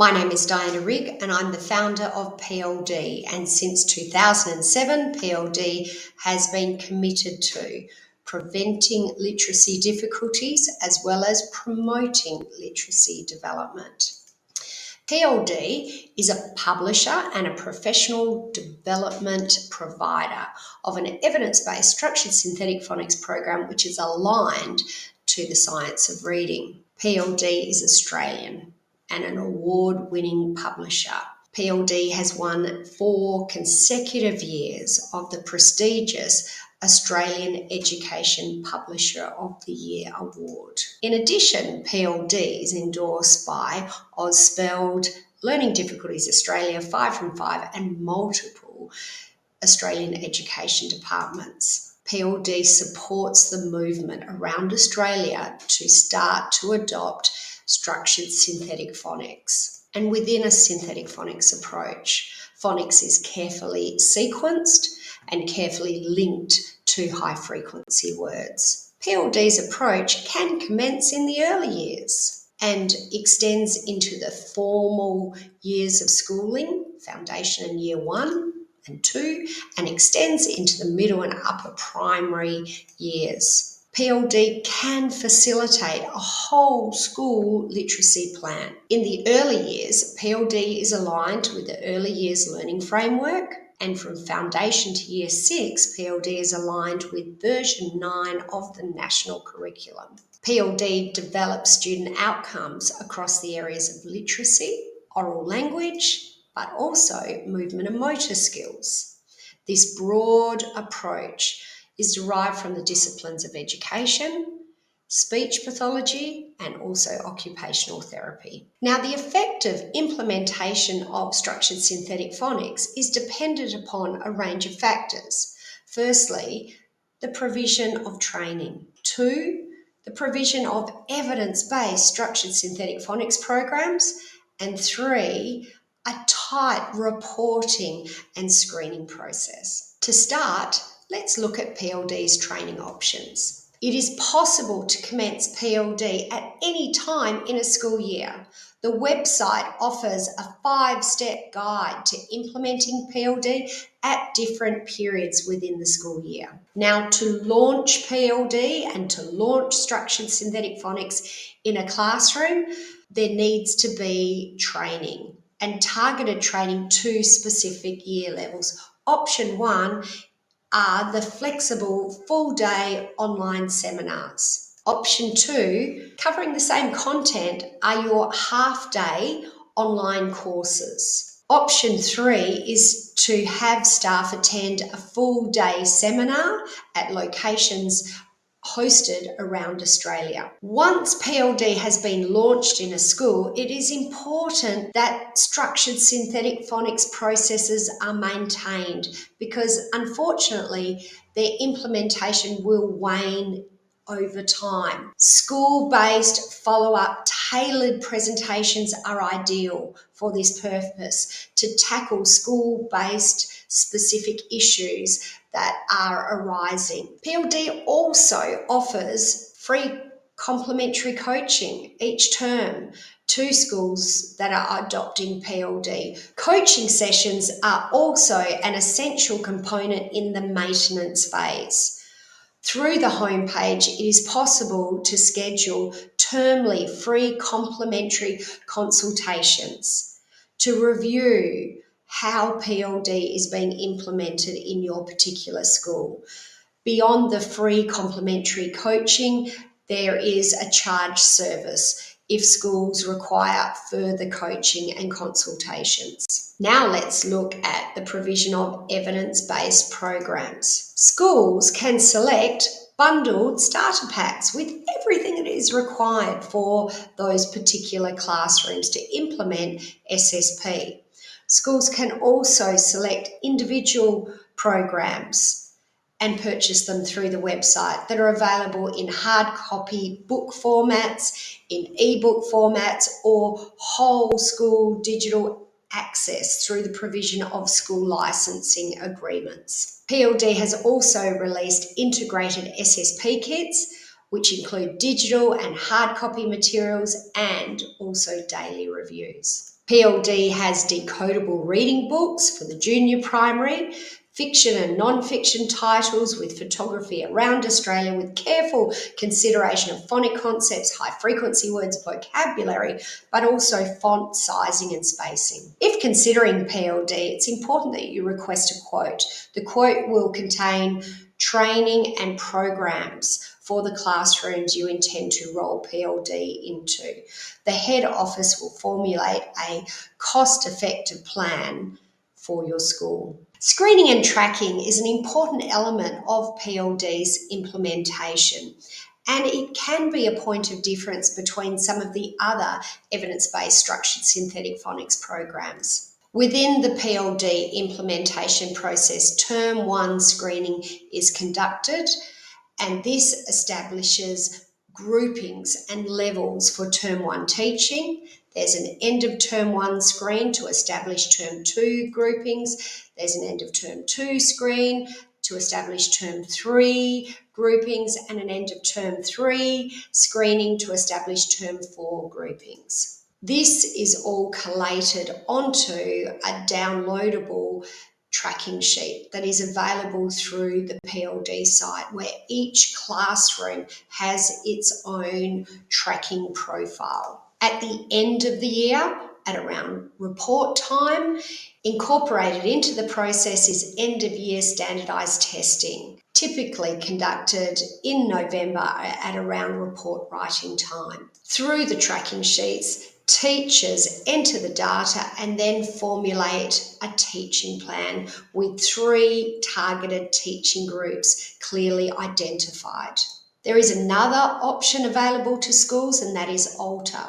My name is Diana Rigg and I'm the founder of PLD, and since 2007 PLD has been committed to preventing literacy difficulties as well as promoting literacy development. PLD is a publisher and a professional development provider of an evidence-based structured synthetic phonics program which is aligned to the science of reading. PLD is Australian and an award-winning publisher. PLD has won 4 consecutive years of the prestigious Australian Education Publisher of the Year award. In addition, PLD is endorsed by Ausspelled, Learning Difficulties Australia, 5 from 5 and multiple Australian education departments. PLD supports the movement around Australia to start to adopt structured synthetic phonics. And within a synthetic phonics approach, phonics is carefully sequenced and carefully linked to high-frequency words. PLD's approach can commence in the early years and extends into the formal years of schooling, foundation and year 1 and 2, and extends into the middle and upper primary years. PLD can facilitate a whole school literacy plan. In the early years, PLD is aligned with the Early Years Learning Framework, and from foundation to year 6, PLD is aligned with version 9 of the national curriculum. PLD develops student outcomes across the areas of literacy, oral language, but also movement and motor skills. This broad approach is derived from the disciplines of education, speech pathology, and also occupational therapy. Now, the effective implementation of structured synthetic phonics is dependent upon a range of factors. Firstly, the provision of training. 2, the provision of evidence-based structured synthetic phonics programs. And 3, a tight reporting and screening process. To start, let's look at PLD's training options. It is possible to commence PLD at any time in a school year. The website offers a 5-step guide to implementing PLD at different periods within the school year. Now, to launch PLD and to launch structured synthetic phonics in a classroom, there needs to be training and targeted training to specific year levels. Option 1 are the flexible full-day online seminars. Option 2, covering the same content, are your half-day online courses. Option 3 is to have staff attend a full-day seminar at locations hosted around Australia. Once PLD has been launched in a school, it is important that structured synthetic phonics processes are maintained, because unfortunately their implementation will wane over time. School-based follow-up tailored presentations are ideal for this purpose, to tackle school-based specific issues that are arising. PLD also offers free complimentary coaching each term to schools that are adopting PLD. Coaching sessions are also an essential component in the maintenance phase. Through the homepage, it is possible to schedule termly free complimentary consultations to review how PLD is being implemented in your particular school. Beyond the free complimentary coaching, there is a charge service if schools require further coaching and consultations. Now let's look at the provision of evidence-based programs. Schools can select bundled starter packs with everything that is required for those particular classrooms to implement SSP. Schools can also select individual programs and purchase them through the website that are available in hard copy book formats, in ebook formats, or whole school digital access through the provision of school licensing agreements. PLD has also released integrated SSP kits, which include digital and hard copy materials and also daily reviews. PLD has decodable reading books for the junior primary, fiction and non-fiction titles with photography around Australia with careful consideration of phonic concepts, high-frequency words, vocabulary, but also font sizing and spacing. If considering PLD, it's important that you request a quote. The quote will contain training and programs for the classrooms you intend to roll PLD into. The head office will formulate a cost-effective plan for your school. Screening and tracking is an important element of PLD's implementation, and it can be a point of difference between some of the other evidence-based structured synthetic phonics programs. Within the PLD implementation process, Term 1 screening is conducted, and this establishes groupings and levels for Term 1 teaching. There's an end of Term 1 screen to establish Term 2 groupings. There's an end of Term 2 screen to establish Term 3 groupings, and an end of Term 3 screening to establish Term 4 groupings. This is all collated onto a downloadable tracking sheet that is available through the PLD site, where each classroom has its own tracking profile. At the end of the year, at around report time, incorporated into the process is end of year standardised testing, typically conducted in November at around report writing time. Through the tracking sheets, teachers enter the data and then formulate a teaching plan with 3 targeted teaching groups clearly identified. There is another option available to schools, and that is Alter.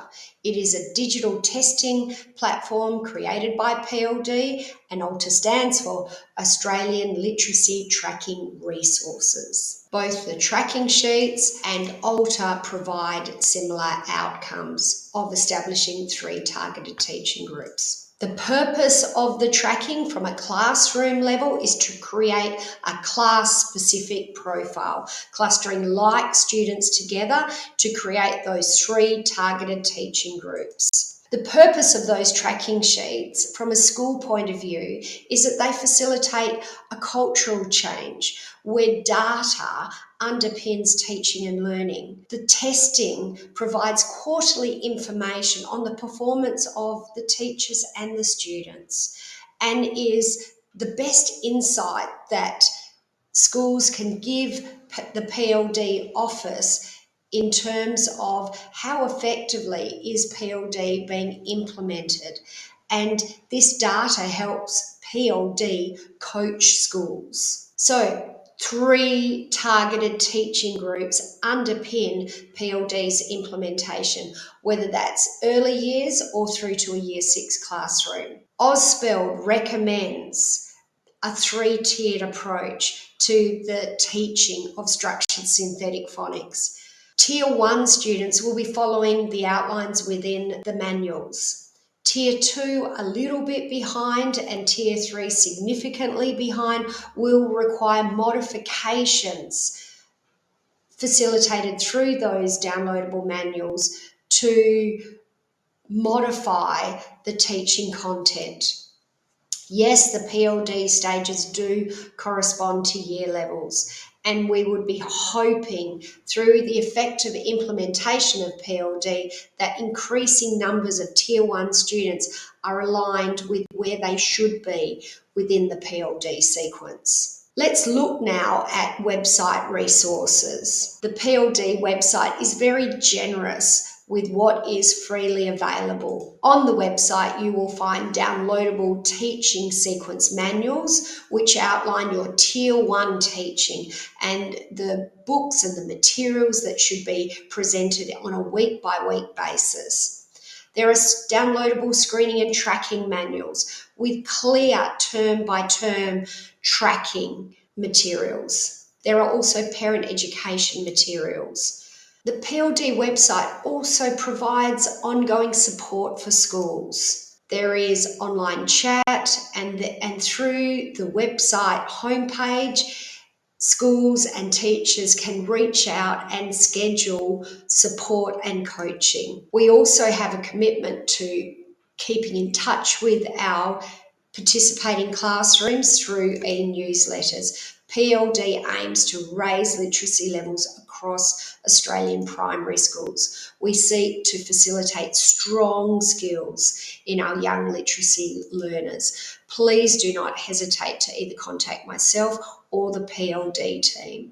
It is a digital testing platform created by PLD, and Alter stands for Australian Literacy Tracking Resources. Both the tracking sheets and Alter provide similar outcomes of establishing 3 targeted teaching groups. The purpose of the tracking from a classroom level is to create a class-specific profile, clustering like students together to create those 3 targeted teaching groups. The purpose of those tracking sheets from a school point of view is that they facilitate a cultural change where data underpins teaching and learning. The testing provides quarterly information on the performance of the teachers and the students, and is the best insight that schools can give the PLD office in terms of how effectively is PLD being implemented. And this data helps PLD coach schools. So 3 targeted teaching groups underpin PLD's implementation, whether that's early years or through to a Year 6 classroom. Ausspelled recommends a 3-tiered approach to the teaching of structured synthetic phonics. Tier 1 students will be following the outlines within the manuals. Tier 2 a little bit behind, and Tier 3 significantly behind will require modifications facilitated through those downloadable manuals to modify the teaching content. Yes, the PLD stages do correspond to year levels, and we would be hoping through the effective implementation of PLD that increasing numbers of Tier 1 students are aligned with where they should be within the PLD sequence. Let's look now at website resources. The PLD website is very generous with what is freely available. On the website, you will find downloadable teaching sequence manuals, which outline your Tier 1 teaching and the books and the materials that should be presented on a week-by-week basis. There are downloadable screening and tracking manuals with clear term-by-term tracking materials. There are also parent education materials. The PLD website also provides ongoing support for schools. There is online chat, and through the website homepage, schools and teachers can reach out and schedule support and coaching. We also have a commitment to keeping in touch with our participating classrooms through e-newsletters. PLD aims to raise literacy levels across Australian primary schools. We seek to facilitate strong skills in our young literacy learners. Please do not hesitate to either contact myself or the PLD team.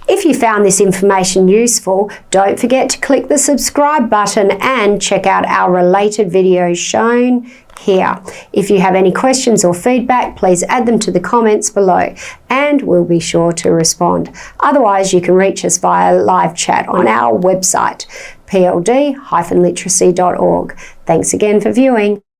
If you found this information useful, don't forget to click the subscribe button and check out our related videos shown here. If you have any questions or feedback, please add them to the comments below and we'll be sure to respond. Otherwise, you can reach us via live chat on our website, pld-literacy.org. Thanks again for viewing.